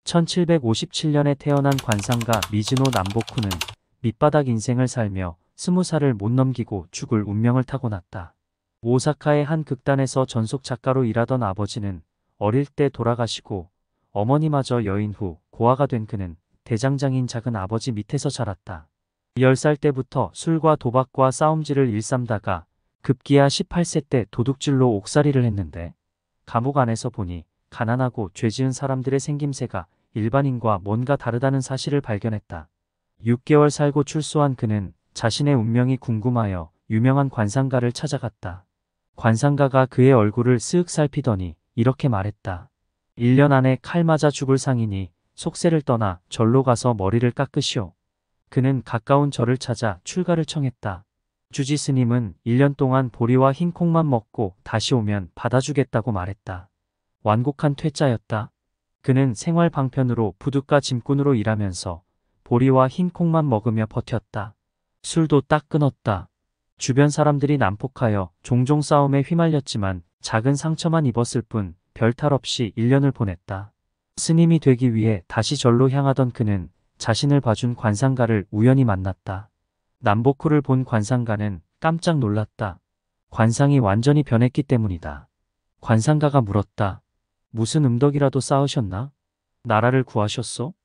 1757년에 태어난 관상가 미즈노 남보쿠는 밑바닥 인생을 살며 20살을 못 넘기고 죽을 운명을 타고났다. 오사카의 한 극단에서 전속 작가로 일하던 아버지는 어릴 때 돌아가시고 어머니마저 여인 후 고아가 된 그는 대장장인 작은 아버지 밑에서 자랐다. 10살 때부터 술과 도박과 싸움질을 일삼다가 급기야 18세 때 도둑질로 옥살이를 했는데 감옥 안에서 보니 가난하고 죄지은 사람들의 생김새가 일반인과 뭔가 다르다는 사실을 발견했다. 6개월 살고 출소한 그는 자신의 운명이 궁금하여 유명한 관상가를 찾아갔다. 관상가가 그의 얼굴을 쓱 살피더니 이렇게 말했다. 1년 안에 칼 맞아 죽을 상이니 속세를 떠나 절로 가서 머리를 깎으시오. 그는 가까운 절을 찾아 출가를 청했다. 주지 스님은 1년 동안 보리와 흰 콩만 먹고 다시 오면 받아주겠다고 말했다. 완곡한 퇴짜였다. 그는 생활 방편으로 부둣가 짐꾼으로 일하면서 보리와 흰 콩만 먹으며 버텼다. 술도 딱 끊었다. 주변 사람들이 난폭하여 종종 싸움에 휘말렸지만 작은 상처만 입었을 뿐 별탈 없이 1년을 보냈다. 스님이 되기 위해 다시 절로 향하던 그는 자신을 봐준 관상가를 우연히 만났다. 남보쿠를 본 관상가는 깜짝 놀랐다. 관상이 완전히 변했기 때문이다. 관상가가 물었다. 무슨 음덕이라도 쌓으셨나? 나라를 구하셨소?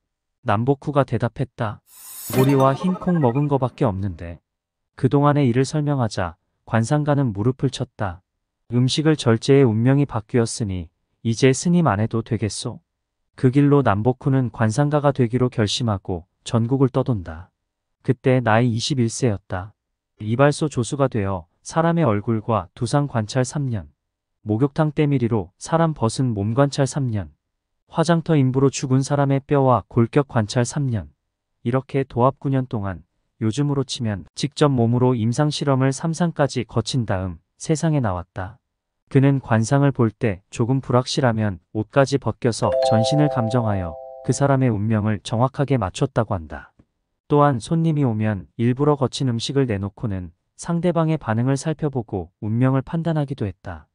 남보쿠가 대답했다. 보리와 흰 콩 먹은 거밖에 없는데. 그동안의 일을 설명하자 관상가는 무릎을 쳤다. 음식을 절제해 운명이 바뀌었으니 이제 스님 안 해도 되겠소? 그 길로 남보쿠는 관상가가 되기로 결심하고 전국을 떠돈다. 그때 나이 21세였다. 이발소 조수가 되어 사람의 얼굴과 두상 관찰 3년, 목욕탕 때밀이로 사람 벗은 몸 관찰 3년, 화장터 인부로 죽은 사람의 뼈와 골격 관찰 3년, 이렇게 도합 9년 동안 요즘으로 치면 직접 몸으로 임상실험을 3상까지 거친 다음 세상에 나왔다. 그는 관상을 볼 때 조금 불확실하면 옷까지 벗겨서 전신을 감정하여 그 사람의 운명을 정확하게 맞췄다고 한다. 또한 손님이 오면 일부러 거친 음식을 내놓고는 상대방의 반응을 살펴보고 운명을 판단하기도 했다.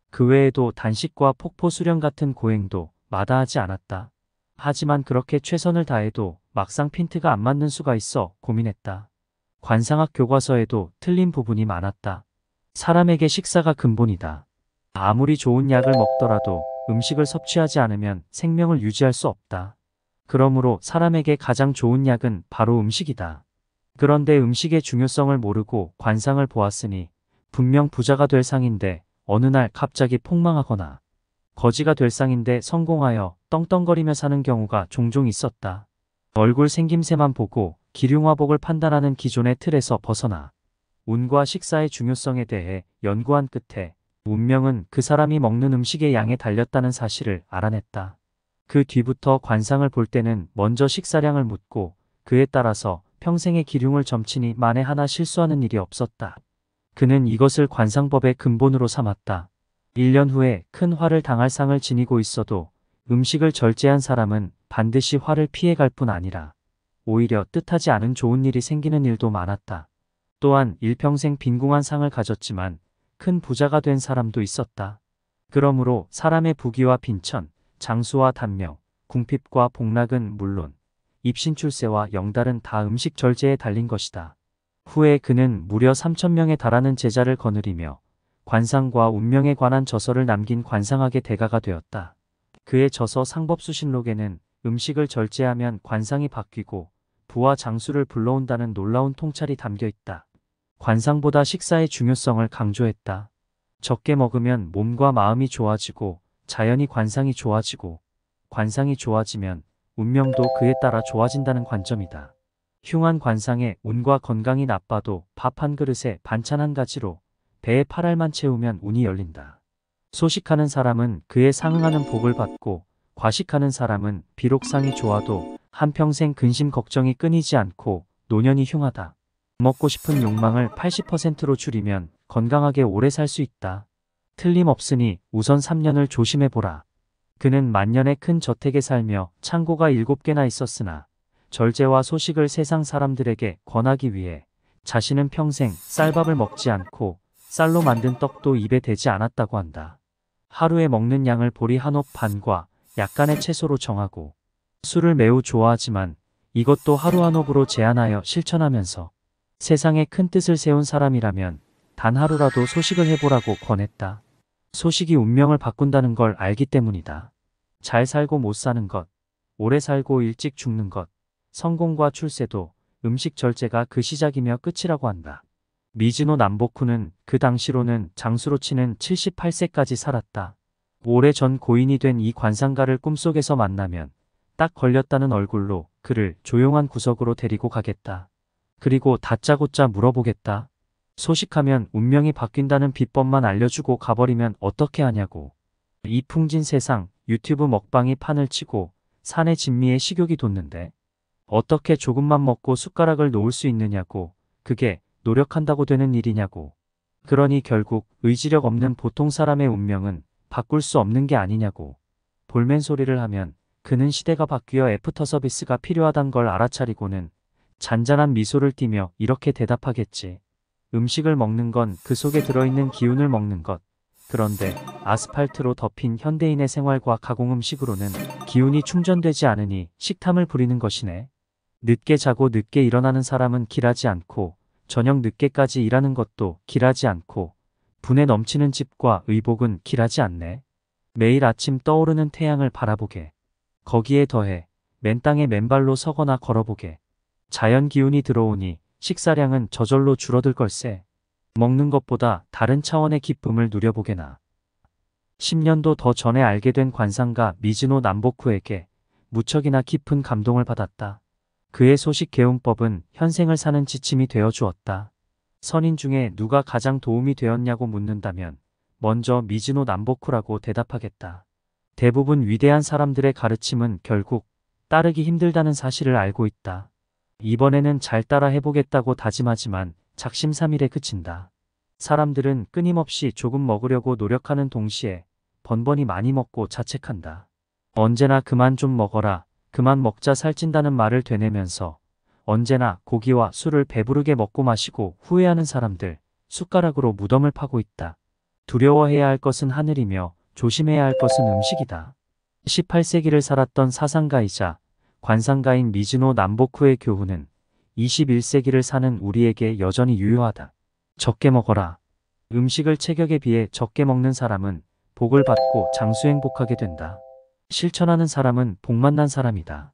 그 외에도 단식과 폭포 수련 같은 고행도 마다하지 않았다. 하지만 그렇게 최선을 다해도 막상 핀트가 안 맞는 수가 있어 고민했다. 관상학 교과서에도 틀린 부분이 많았다. 사람에게 식사가 근본이다. 아무리 좋은 약을 먹더라도 음식을 섭취하지 않으면 생명을 유지할 수 없다. 그러므로 사람에게 가장 좋은 약은 바로 음식이다. 그런데 음식의 중요성을 모르고 관상을 보았으니 분명 부자가 될 상인데 어느 날 갑자기 폭망하거나 거지가 될 상인데 성공하여 떵떵거리며 사는 경우가 종종 있었다. 얼굴 생김새만 보고 기륭화복을 판단하는 기존의 틀에서 벗어나 운과 식사의 중요성에 대해 연구한 끝에 운명은 그 사람이 먹는 음식의 양에 달렸다는 사실을 알아냈다. 그 뒤부터 관상을 볼 때는 먼저 식사량을 묻고 그에 따라서 평생의 기륭을 점치니 만에 하나 실수하는 일이 없었다. 그는 이것을 관상법의 근본으로 삼았다. 1년 후에 큰 화를 당할 상을 지니고 있어도 음식을 절제한 사람은 반드시 화를 피해갈 뿐 아니라 오히려 뜻하지 않은 좋은 일이 생기는 일도 많았다. 또한 일평생 빈궁한 상을 가졌지만 큰 부자가 된 사람도 있었다. 그러므로 사람의 부귀와 빈천, 장수와 단명, 궁핍과 복락은 물론 입신출세와 영달은 다 음식 절제에 달린 것이다. 후에 그는 무려 3,000명에 달하는 제자를 거느리며 관상과 운명에 관한 저서를 남긴 관상학의 대가가 되었다. 그의 저서 상법수신록에는 음식을 절제하면 관상이 바뀌고 부와 장수를 불러온다는 놀라운 통찰이 담겨 있다. 관상보다 식사의 중요성을 강조했다. 적게 먹으면 몸과 마음이 좋아지고 자연히 관상이 좋아지고 관상이 좋아지면 운명도 그에 따라 좋아진다는 관점이다. 흉한 관상에 운과 건강이 나빠도 밥 한 그릇에 반찬 한 가지로 배에 8알만 채우면 운이 열린다. 소식하는 사람은 그에 상응하는 복을 받고 과식하는 사람은 비록 상이 좋아도 한평생 근심 걱정이 끊이지 않고 노년이 흉하다. 먹고 싶은 욕망을 80%로 줄이면 건강하게 오래 살 수 있다. 틀림없으니 우선 3년을 조심해보라. 그는 만년의 큰 저택에 살며 창고가 7개나 있었으나 절제와 소식을 세상 사람들에게 권하기 위해 자신은 평생 쌀밥을 먹지 않고 쌀로 만든 떡도 입에 대지 않았다고 한다. 하루에 먹는 양을 보리 한 홉 반과 약간의 채소로 정하고 술을 매우 좋아하지만 이것도 하루 한 홉으로 제한하여 실천하면서 세상에 큰 뜻을 세운 사람이라면 단 하루라도 소식을 해보라고 권했다. 소식이 운명을 바꾼다는 걸 알기 때문이다. 잘 살고 못 사는 것, 오래 살고 일찍 죽는 것, 성공과 출세도 음식 절제가 그 시작이며 끝이라고 한다. 미즈노 남보쿠는 그 당시로는 장수로 치는 78세까지 살았다. 오래전 고인이 된 이 관상가를 꿈속에서 만나면 딱 걸렸다는 얼굴로 그를 조용한 구석으로 데리고 가겠다. 그리고 다짜고짜 물어보겠다. 소식하면 운명이 바뀐다는 비법만 알려주고 가버리면 어떻게 하냐고. 이 풍진 세상 유튜브 먹방이 판을 치고 산의 진미에 식욕이 돋는데 어떻게 조금만 먹고 숟가락을 놓을 수 있느냐고. 그게 노력한다고 되는 일이냐고. 그러니 결국 의지력 없는 보통 사람의 운명은 바꿀 수 없는 게 아니냐고. 볼멘 소리를 하면 그는 시대가 바뀌어 애프터 서비스가 필요하단 걸 알아차리고는 잔잔한 미소를 띠며 이렇게 대답하겠지. 음식을 먹는 건 그 속에 들어있는 기운을 먹는 것. 그런데 아스팔트로 덮인 현대인의 생활과 가공음식으로는 기운이 충전되지 않으니 식탐을 부리는 것이네. 늦게 자고 늦게 일어나는 사람은 길하지 않고 저녁 늦게까지 일하는 것도 길하지 않고 분에 넘치는 집과 의복은 길하지 않네. 매일 아침 떠오르는 태양을 바라보게. 거기에 더해 맨 땅에 맨발로 서거나 걸어보게. 자연 기운이 들어오니 식사량은 저절로 줄어들 걸세. 먹는 것보다 다른 차원의 기쁨을 누려보게나. 10년도 더 전에 알게 된 관상가 미즈노 남보쿠에게 무척이나 깊은 감동을 받았다. 그의 소식 개운법은 현생을 사는 지침이 되어 주었다. 선인 중에 누가 가장 도움이 되었냐고 묻는다면 먼저 미즈노 남보쿠라고 대답하겠다. 대부분 위대한 사람들의 가르침은 결국 따르기 힘들다는 사실을 알고 있다. 이번에는 잘 따라 해보겠다고 다짐하지만 작심삼일에 그친다. 사람들은 끊임없이 조금 먹으려고 노력하는 동시에 번번이 많이 먹고 자책한다. 언제나 그만 좀 먹어라, 그만 먹자 살찐다는 말을 되뇌면서 언제나 고기와 술을 배부르게 먹고 마시고 후회하는 사람들, 숟가락으로 무덤을 파고 있다. 두려워해야 할 것은 하늘이며 조심해야 할 것은 음식이다. 18세기를 살았던 사상가이자 관상가인 미즈노 남보쿠의 교훈은 21세기를 사는 우리에게 여전히 유효하다. 적게 먹어라. 음식을 체격에 비해 적게 먹는 사람은 복을 받고 장수행복하게 된다. 실천하는 사람은 복만난 사람이다.